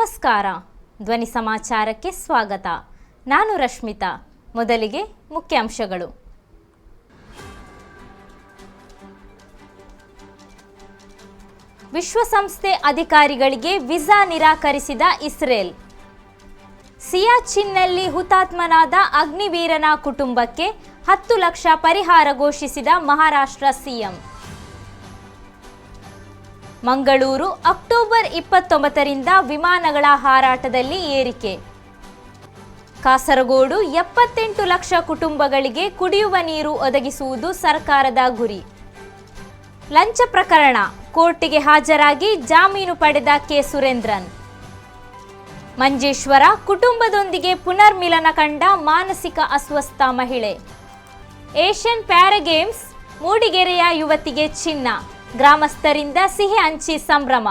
ನಮಸ್ಕಾರ. ಧ್ವನಿ ಸಮಾಚಾರಕ್ಕೆ ಸ್ವಾಗತ. ನಾನು ರಶ್ಮಿತಾ. ಮೊದಲಿಗೆ ಮುಖ್ಯಾಂಶಗಳು. ವಿಶ್ವಸಂಸ್ಥೆ ಅಧಿಕಾರಿಗಳಿಗೆ ವೀಸಾ ನಿರಾಕರಿಸಿದ ಇಸ್ರೇಲ್. ಸಿಯಾಚಿನ್ನಲ್ಲಿ ಹುತಾತ್ಮನಾದ ಅಗ್ನಿವೀರನ ಕುಟುಂಬಕ್ಕೆ 10 ಲಕ್ಷ ಪರಿಹಾರ ಘೋಷಿಸಿದ ಮಹಾರಾಷ್ಟ್ರ ಸಿಎಂ. ಮಂಗಳೂರು ಅಕ್ಟೋಬರ್ 29ರಿಂದ ವಿಮಾನಗಳ ಹಾರಾಟದಲ್ಲಿ ಏರಿಕೆ. ಕಾಸರಗೋಡು 78 ಲಕ್ಷ ಕುಟುಂಬಗಳಿಗೆ ಕುಡಿಯುವ ನೀರು ಒದಗಿಸುವುದು ಸರ್ಕಾರದ ಗುರಿ. ಲಂಚ ಪ್ರಕರಣ ಕೋರ್ಟಿಗೆ ಹಾಜರಾಗಿ ಜಾಮೀನು ಪಡೆದ ಕೆ ಸುರೇಂದ್ರನ್. ಮಂಜೇಶ್ವರ ಕುಟುಂಬದೊಂದಿಗೆ ಪುನರ್ಮಿಲನ ಕಂಡ ಮಾನಸಿಕ ಅಸ್ವಸ್ಥ ಮಹಿಳೆ. ಏಷ್ಯನ್ ಪ್ಯಾರಾಗೇಮ್ಸ್ ಮೂಡಿಗೆರೆಯ ಯುವತಿಗೆ ಚಿನ್ನ, ಗ್ರಾಮಸ್ಥರಿಂದ ಸಿಹಿ ಹಂಚಿ ಸಂಭ್ರಮ.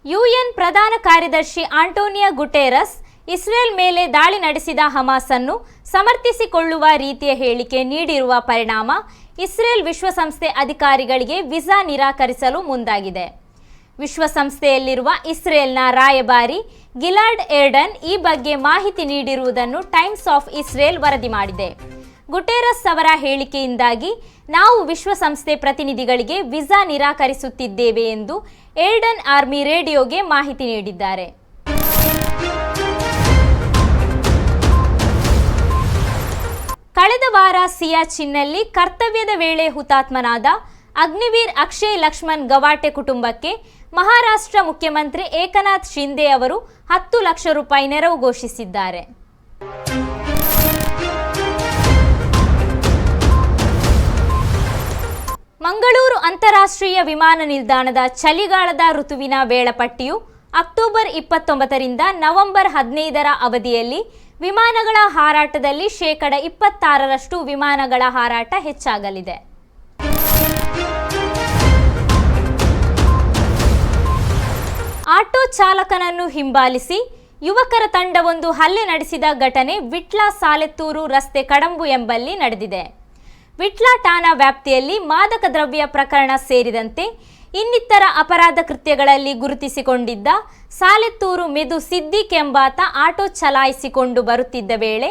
ಯುಎನ್ ಪ್ರಧಾನ ಕಾರ್ಯದರ್ಶಿ ಆಂಟೋನಿಯೋ ಗುಟೆರಸ್ ಇಸ್ರೇಲ್ ಮೇಲೆ ದಾಳಿ ನಡೆಸಿದ ಹಮಾಸ್ ಅನ್ನು ಸಮರ್ಥಿಸಿಕೊಳ್ಳುವ ರೀತಿಯ ಹೇಳಿಕೆ ನೀಡಿರುವ ಪರಿಣಾಮ ಇಸ್ರೇಲ್ ವಿಶ್ವಸಂಸ್ಥೆ ಅಧಿಕಾರಿಗಳಿಗೆ ವೀಸಾ ನಿರಾಕರಿಸಲು ಮುಂದಾಗಿದೆ. ವಿಶ್ವಸಂಸ್ಥೆಯಲ್ಲಿರುವ ಇಸ್ರೇಲ್ನ ರಾಯಭಾರಿ ಗಿಲಾಡ್ ಎರ್ಡನ್ ಈ ಬಗ್ಗೆ ಮಾಹಿತಿ ನೀಡಿರುವುದನ್ನು ಟೈಮ್ಸ್ ಆಫ್ ಇಸ್ರೇಲ್ ವರದಿ ಮಾಡಿದೆ. ಗುಟೆರಸ್ ಅವರ ಹೇಳಿಕೆಯಿಂದಾಗಿ ನಾವು ವಿಶ್ವಸಂಸ್ಥೆ ಪ್ರತಿನಿಧಿಗಳಿಗೆ ವೀಸಾ ನಿರಾಕರಿಸುತ್ತಿದ್ದೇವೆ ಎಂದು ಎರ್ಡನ್ ಆರ್ಮಿ ರೇಡಿಯೋಗೆ ಮಾಹಿತಿ ನೀಡಿದ್ದಾರೆ. ಕಳೆದ ವಾರ ಸಿಯಾಚಿನ್ನಲ್ಲಿ ಕರ್ತವ್ಯದ ವೇಳೆ ಹುತಾತ್ಮನಾದ ಅಗ್ನಿವೀರ್ ಅಕ್ಷಯ್ ಲಕ್ಷ್ಮಣ್ ಗವಾಟೆ ಕುಟುಂಬಕ್ಕೆ ಮಹಾರಾಷ್ಟ್ರ ಮುಖ್ಯಮಂತ್ರಿ ಏಕನಾಥ್ ಶಿಂದೆ ಅವರು 10 ಲಕ್ಷ ರೂಪಾಯಿ ನೆರವು ಘೋಷಿಸಿದ್ದಾರೆ. ಮಂಗಳೂರು ಅಂತಾರಾಷ್ಟ್ರೀಯ ವಿಮಾನ ನಿಲ್ದಾಣದ ಚಳಿಗಾಲದ ಋತುವಿನ ವೇಳಾಪಟ್ಟಿಯು ಅಕ್ಟೋಬರ್ 29ರಿಂದ ನವೆಂಬರ್ 15ರ ಅವಧಿಯಲ್ಲಿ ವಿಮಾನಗಳ ಹಾರಾಟದಲ್ಲಿ 26% ವಿಮಾನಗಳ ಹಾರಾಟ ಹೆಚ್ಚಾಗಲಿದೆ. ಆಟೋ ಚಾಲಕನನ್ನು ಹಿಂಬಾಲಿಸಿ ಯುವಕರ ತಂಡವೊಂದು ಹಲ್ಲೆ ನಡೆಸಿದ ಘಟನೆ ವಿಟ್ಲ ಸಾಲೆತ್ತೂರು ರಸ್ತೆ ಕಡಂಬು ಎಂಬಲ್ಲಿ ನಡೆದಿದೆ. ವಿಟ್ಲ ಠಾಣಾ ವ್ಯಾಪ್ತಿಯಲ್ಲಿ ಮಾದಕ ದ್ರವ್ಯ ಪ್ರಕರಣ ಸೇರಿದಂತೆ ಇನ್ನಿತರ ಅಪರಾಧ ಕೃತ್ಯಗಳಲ್ಲಿ ಗುರುತಿಸಿಕೊಂಡಿದ್ದ ಸಾಲೆತ್ತೂರು ಮೆದು ಸಿದ್ದಿಕ್ ಎಂಬಾತ ಆಟೋ ಚಲಾಯಿಸಿಕೊಂಡು ಬರುತ್ತಿದ್ದ ವೇಳೆ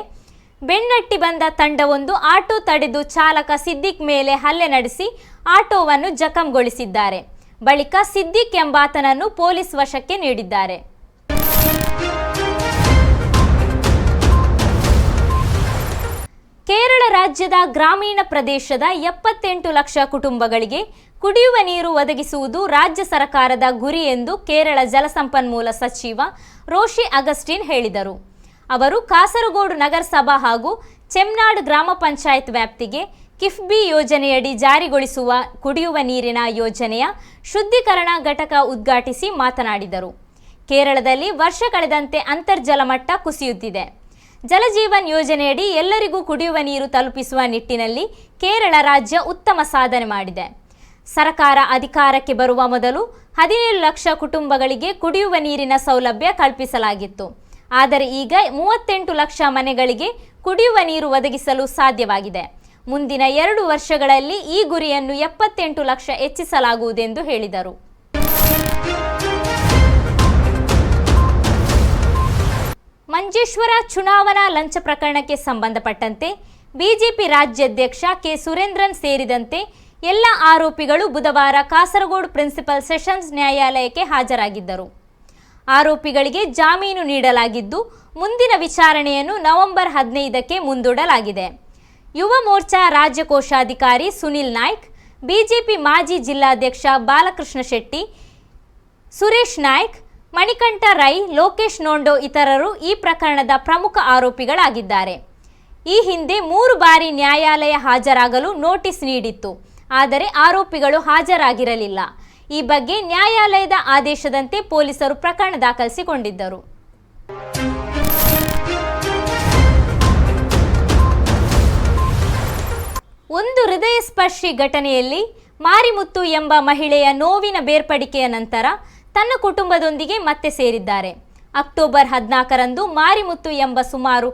ಬೆನ್ನಟ್ಟಿ ಬಂದ ತಂಡವೊಂದು ಆಟೋ ತಡೆದು ಚಾಲಕ ಸಿದ್ದಿಕ್ ಮೇಲೆ ಹಲ್ಲೆ ನಡೆಸಿ ಆಟೋವನ್ನು ಜಖಂಗೊಳಿಸಿದ್ದಾರೆ. ಬಳಿಕ ಸಿದ್ದಿಕ್ ಎಂಬಾತನನ್ನು ಪೊಲೀಸ್ ವಶಕ್ಕೆ ನೀಡಿದ್ದಾರೆ. ಕೇರಳ ರಾಜ್ಯದ ಗ್ರಾಮೀಣ ಪ್ರದೇಶದ 78 ಲಕ್ಷ ಕುಟುಂಬಗಳಿಗೆ ಕುಡಿಯುವ ನೀರು ಒದಗಿಸುವುದು ರಾಜ್ಯ ಸರ್ಕಾರದ ಗುರಿ ಎಂದು ಕೇರಳ ಜಲಸಂಪನ್ಮೂಲ ಸಚಿವ ರೋಷಿ ಅಗಸ್ಟಿನ್ ಹೇಳಿದರು. ಅವರು ಕಾಸರಗೋಡು ನಗರಸಭಾ ಹಾಗೂ ಚೆಮ್ನಾಡ್ ಗ್ರಾಮ ಪಂಚಾಯತ್ ವ್ಯಾಪ್ತಿಗೆ ಕಿಫ್ಬಿ ಯೋಜನೆಯಡಿ ಜಾರಿಗೊಳಿಸುವ ಕುಡಿಯುವ ನೀರಿನ ಯೋಜನೆಯ ಶುದ್ಧೀಕರಣ ಘಟಕ ಉದ್ಘಾಟಿಸಿ ಮಾತನಾಡಿದರು. ಕೇರಳದಲ್ಲಿ ವರ್ಷ ಕಳೆದಂತೆ ಅಂತರ್ಜಲ ಮಟ್ಟ ಕುಸಿಯುತ್ತಿದೆ. ಜಲಜೀವನ್ ಯೋಜನೆಯಡಿ ಎಲ್ಲರಿಗೂ ಕುಡಿಯುವ ನೀರು ತಲುಪಿಸುವ ನಿಟ್ಟಿನಲ್ಲಿ ಕೇರಳ ರಾಜ್ಯ ಉತ್ತಮ ಸಾಧನೆ ಮಾಡಿದೆ. ಸರ್ಕಾರ ಅಧಿಕಾರಕ್ಕೆ ಬರುವ ಮೊದಲು 17 ಲಕ್ಷ ಕುಟುಂಬಗಳಿಗೆ ಕುಡಿಯುವ ನೀರಿನ ಸೌಲಭ್ಯ ಕಲ್ಪಿಸಲಾಗಿತ್ತು. ಆದರೆ ಈಗ 38 ಲಕ್ಷ ಮನೆಗಳಿಗೆ ಕುಡಿಯುವ ನೀರು ಒದಗಿಸಲು ಸಾಧ್ಯವಾಗಿದೆ. ಮುಂದಿನ 2 ವರ್ಷಗಳಲ್ಲಿ ಈ ಗುರಿಯನ್ನು 78 ಲಕ್ಷ ಹೆಚ್ಚಿಸಲಾಗುವುದೆಂದು ಹೇಳಿದರು. ಮಂಜೇಶ್ವರ ಚುನಾವಣಾ ಲಂಚ ಪ್ರಕರಣಕ್ಕೆ ಸಂಬಂಧಪಟ್ಟಂತೆ ಬಿಜೆಪಿ ರಾಜ್ಯಾಧ್ಯಕ್ಷ ಕೆ ಸುರೇಂದ್ರನ್ ಸೇರಿದಂತೆ ಎಲ್ಲ ಆರೋಪಿಗಳು ಬುಧವಾರ ಕಾಸರಗೋಡು ಪ್ರಿನ್ಸಿಪಲ್ ಸೆಷನ್ಸ್ ನ್ಯಾಯಾಲಯಕ್ಕೆ ಹಾಜರಾಗಿದ್ದರು. ಆರೋಪಿಗಳಿಗೆ ಜಾಮೀನು ನೀಡಲಾಗಿದ್ದು ಮುಂದಿನ ವಿಚಾರಣೆಯನ್ನು ನವೆಂಬರ್ 15ಕ್ಕೆ ಮುಂದೂಡಲಾಗಿದೆ. ಯುವ ಮೋರ್ಚಾ ರಾಜ್ಯ ಕೋಶಾಧಿಕಾರಿ ಸುನಿಲ್ ನಾಯ್ಕ್, ಬಿಜೆಪಿ ಮಾಜಿ ಜಿಲ್ಲಾಧ್ಯಕ್ಷ ಬಾಲಕೃಷ್ಣ ಶೆಟ್ಟಿ, ಸುರೇಶ್ ನಾಯ್ಕ್, ಮಣಿಕಂಠ ರೈ, ಲೋಕೇಶ್ ನೋಂಡೋ ಇತರರು ಈ ಪ್ರಕರಣದ ಪ್ರಮುಖ ಆರೋಪಿಗಳಾಗಿದ್ದಾರೆ. ಈ ಹಿಂದೆ 3 ಬಾರಿ ನ್ಯಾಯಾಲಯ ಹಾಜರಾಗಲು ನೋಟಿಸ್ ನೀಡಿತ್ತು. ಆದರೆ ಆರೋಪಿಗಳು ಹಾಜರಾಗಿರಲಿಲ್ಲ. ಈ ಬಗ್ಗೆ ನ್ಯಾಯಾಲಯದ ಆದೇಶದಂತೆ ಪೊಲೀಸರು ಪ್ರಕರಣ ದಾಖಲಿಸಿಕೊಂಡಿದ್ದರು. ಒಂದು ಹೃದಯಸ್ಪರ್ಶಿ ಘಟನೆಯಲ್ಲಿ ಮಾರಿಮುತ್ತು ಎಂಬ ಮಹಿಳೆಯ ನೋವಿನ ಬೇರ್ಪಡಿಕೆಯ ನಂತರ ತನ್ನ ಕುಟುಂಬದೊಂದಿಗೆ ಮತ್ತೆ ಸೇರಿದ್ದಾರೆ. ಅಕ್ಟೋಬರ್ 14ರಂದು ಮಾರಿಮುತ್ತು ಎಂಬ ಸುಮಾರು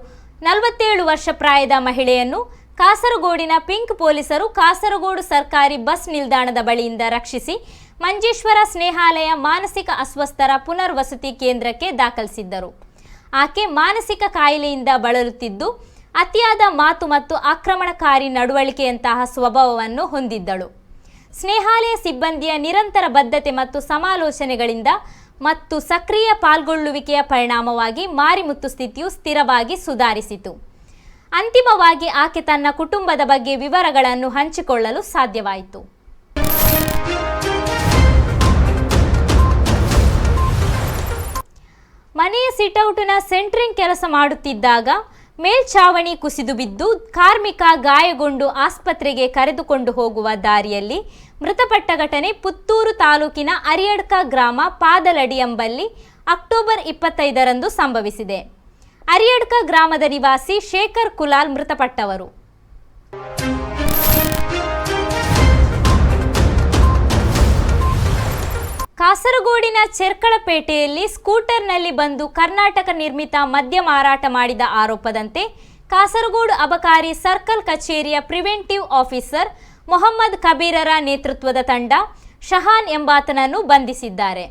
47 ವರ್ಷ ಪ್ರಾಯದ ಮಹಿಳೆಯನ್ನು ಕಾಸರಗೋಡಿನ ಪಿಂಕ್ ಪೊಲೀಸರು ಕಾಸರಗೋಡು ಸರ್ಕಾರಿ ಬಸ್ ನಿಲ್ದಾಣದ ಬಳಿಯಿಂದ ರಕ್ಷಿಸಿ ಮಂಜೇಶ್ವರ ಸ್ನೇಹಾಲಯ ಮಾನಸಿಕ ಅಸ್ವಸ್ಥರ ಪುನರ್ವಸತಿ ಕೇಂದ್ರಕ್ಕೆ ದಾಖಲಿಸಿದ್ದರು. ಆಕೆ ಮಾನಸಿಕ ಕಾಯಿಲೆಯಿಂದ ಬಳಲುತ್ತಿದ್ದು ಅತಿಯಾದ ಮಾತು ಮತ್ತು ಆಕ್ರಮಣಕಾರಿ ನಡವಳಿಕೆಯಂತಹ ಸ್ವಭಾವವನ್ನು ಹೊಂದಿದ್ದಳು. ಸ್ನೇಹಾಲಯ ಸಿಬ್ಬಂದಿಯ ನಿರಂತರ ಬದ್ಧತೆ ಮತ್ತು ಸಮಾಲೋಚನೆಗಳಿಂದ ಮತ್ತು ಸಕ್ರಿಯ ಪಾಲ್ಗೊಳ್ಳುವಿಕೆಯ ಪರಿಣಾಮವಾಗಿ ಮಾರಿಮುತ್ತು ಸ್ಥಿತಿಯು ಸ್ಥಿರವಾಗಿ ಸುಧಾರಿಸಿತು. ಅಂತಿಮವಾಗಿ ಆಕೆ ತನ್ನ ಕುಟುಂಬದ ಬಗ್ಗೆ ವಿವರಗಳನ್ನು ಹಂಚಿಕೊಳ್ಳಲು ಸಾಧ್ಯವಾಯಿತು. ಮನೆಯ ಸಿಟೌಟಿನ ಸೆಂಟ್ರಿಂಗ್ ಕೆಲಸ ಮಾಡುತ್ತಿದ್ದಾಗ ಮೇಲ್ಛಾವಣಿ ಕುಸಿದು ಬಿದ್ದು ಕಾರ್ಮಿಕ ಗಾಯಗೊಂಡು ಆಸ್ಪತ್ರೆಗೆ ಕರೆದುಕೊಂಡು ಹೋಗುವ ದಾರಿಯಲ್ಲಿ ಮೃತಪಟ್ಟ ಘಟನೆ ಪುತ್ತೂರು ತಾಲೂಕಿನ ಅರಿಯಡ್ಕ ಗ್ರಾಮ ಪಾದಲಡಿ ಎಂಬಲ್ಲಿ ಅಕ್ಟೋಬರ್ 25ರಂದು ಸಂಭವಿಸಿದೆ. ಅರಿಯಡ್ಕ ಗ್ರಾಮದ ನಿವಾಸಿ ಶೇಖರ್ ಕುಲಾಲ್ ಮೃತಪಟ್ಟವರು. ಕಾಸರಗೋಡಿನ ಚೆರ್ಕಳಪೇಟೆಯಲ್ಲಿ ಸ್ಕೂಟರ್ನಲ್ಲಿ ಬಂದು ಕರ್ನಾಟಕ ನಿರ್ಮಿತ ಮದ್ಯ ಮಾರಾಟ ಮಾಡಿದ ಆರೋಪದಂತೆ ಕಾಸರಗೋಡು ಅಬಕಾರಿ ಸರ್ಕಲ್ ಕಚೇರಿಯ ಪ್ರಿವೆಂಟಿವ್ ಆಫೀಸರ್ ಮೊಹಮ್ಮದ್ ಕಬೀರರ ನೇತೃತ್ವದ ತಂಡ ಶಹಾನ್ ಎಂಬಾತನನ್ನು ಬಂಧಿಸಿದ್ದಾರೆ.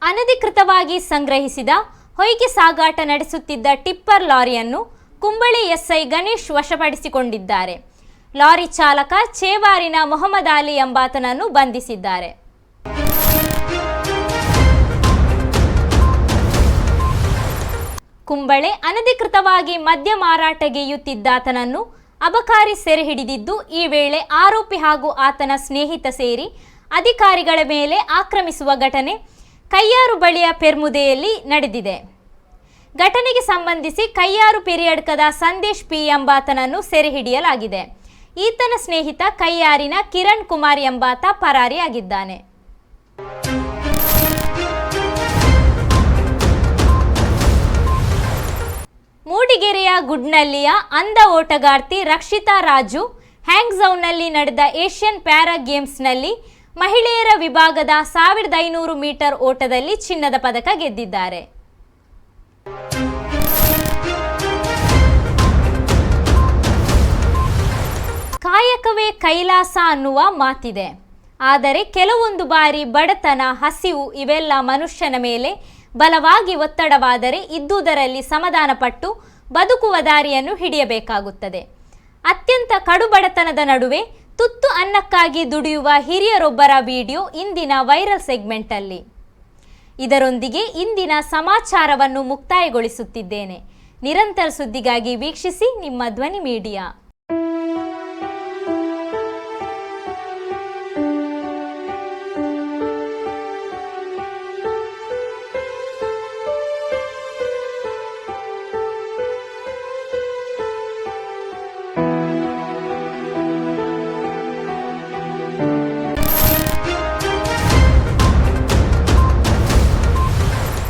ಅನಧಿಕೃತವಾಗಿ ಸಂಗ್ರಹಿಸಿದ ಹೊಯ್ಗೆ ಸಾಗಾಟ ನಡೆಸುತ್ತಿದ್ದ ಟಿಪ್ಪರ್ ಲಾರಿಯನ್ನು ಕುಂಬಳಿ ಎಸ್ಐ ಗಣೇಶ್ ವಶಪಡಿಸಿಕೊಂಡಿದ್ದಾರೆ. ಲಾರಿ ಚಾಲಕ ಚೇವಾರಿನ ಮೊಹಮ್ಮದ್ ಅಲಿ ಎಂಬಾತನನ್ನು ಬಂಧಿಸಿದ್ದಾರೆ. ಕುಂಬಳೆ ಅನಧಿಕೃತವಾಗಿ ಮದ್ಯ ಮಾರಾಟಗೆಯುತ್ತಿದ್ದಾತನನ್ನು ಅಬಕಾರಿ ಸೆರೆ ಹಿಡಿದಿದ್ದು, ಈ ವೇಳೆ ಆರೋಪಿ ಹಾಗೂ ಆತನ ಸ್ನೇಹಿತ ಸೇರಿ ಅಧಿಕಾರಿಗಳ ಮೇಲೆ ಆಕ್ರಮಿಸುವ ಘಟನೆ ಕಯ್ಯಾರು ಬಳಿಯ ಪೆರ್ಮುದೆಯಲ್ಲಿ ನಡೆದಿದೆ. ಘಟನೆಗೆ ಸಂಬಂಧಿಸಿ ಕಯ್ಯಾರು ಪೆರಿಯಡ್ಕದ ಸಂದೇಶ್ ಪಿ ಎಂಬಾತನನ್ನು ಸೆರೆ ಹಿಡಿಯಲಾಗಿದೆ. ಈತನ ಸ್ನೇಹಿತ ಕಯ್ಯಾರಿನ ಕಿರಣ್ ಕುಮಾರ್ ಎಂಬಾತ ಪರಾರಿಯಾಗಿದ್ದಾನೆ. ಮೂಡಿಗೆರೆಯ ಗುಡ್ನಳ್ಳಿಯ ಅಂಧ ಓಟಗಾರ್ತಿ ರಕ್ಷಿತಾ ರಾಜು ಹ್ಯಾಂಗ್ಝೌನಲ್ಲಿ ನಡೆದ ಏಷ್ಯನ್ ಪ್ಯಾರಾ ಗೇಮ್ಸ್ನಲ್ಲಿ ಮಹಿಳೆಯರ ವಿಭಾಗದ 1500 ಮೀಟರ್ ಓಟದಲ್ಲಿ ಚಿನ್ನದ ಪದಕ ಗೆದ್ದಿದ್ದಾರೆ. ಕಾಯಕವೇ ಕೈಲಾಸ ಅನ್ನುವ ಮಾತಿದೆ. ಆದರೆ ಕೆಲವೊಂದು ಬಾರಿ ಬಡತನ, ಹಸಿವು ಇವೆಲ್ಲ ಮನುಷ್ಯನ ಮೇಲೆ ಬಲವಾಗಿ ಒತ್ತಡವಾದರೆ ಇದ್ದುದರಲ್ಲಿ ಸಮಾಧಾನಪಟ್ಟು ಬದುಕುವ ದಾರಿಯನ್ನು ಹಿಡಿಯಬೇಕಾಗುತ್ತದೆ. ಅತ್ಯಂತ ಕಡುಬಡತನದ ನಡುವೆ ತುತ್ತು ಅನ್ನಕ್ಕಾಗಿ ದುಡಿಯುವ ಹಿರಿಯರೊಬ್ಬರ ವಿಡಿಯೋ ಇಂದಿನ ವೈರಲ್ ಸೆಗ್ಮೆಂಟಲ್ಲಿ. ಇದರೊಂದಿಗೆ ಇಂದಿನ ಸಮಾಚಾರವನ್ನು ಮುಕ್ತಾಯಗೊಳಿಸುತ್ತಿದ್ದೇನೆ. ನಿರಂತರ ಸುದ್ದಿಗಾಗಿ ವೀಕ್ಷಿಸಿ ನಿಮ್ಮ ಧ್ವನಿ ಮೀಡಿಯಾ.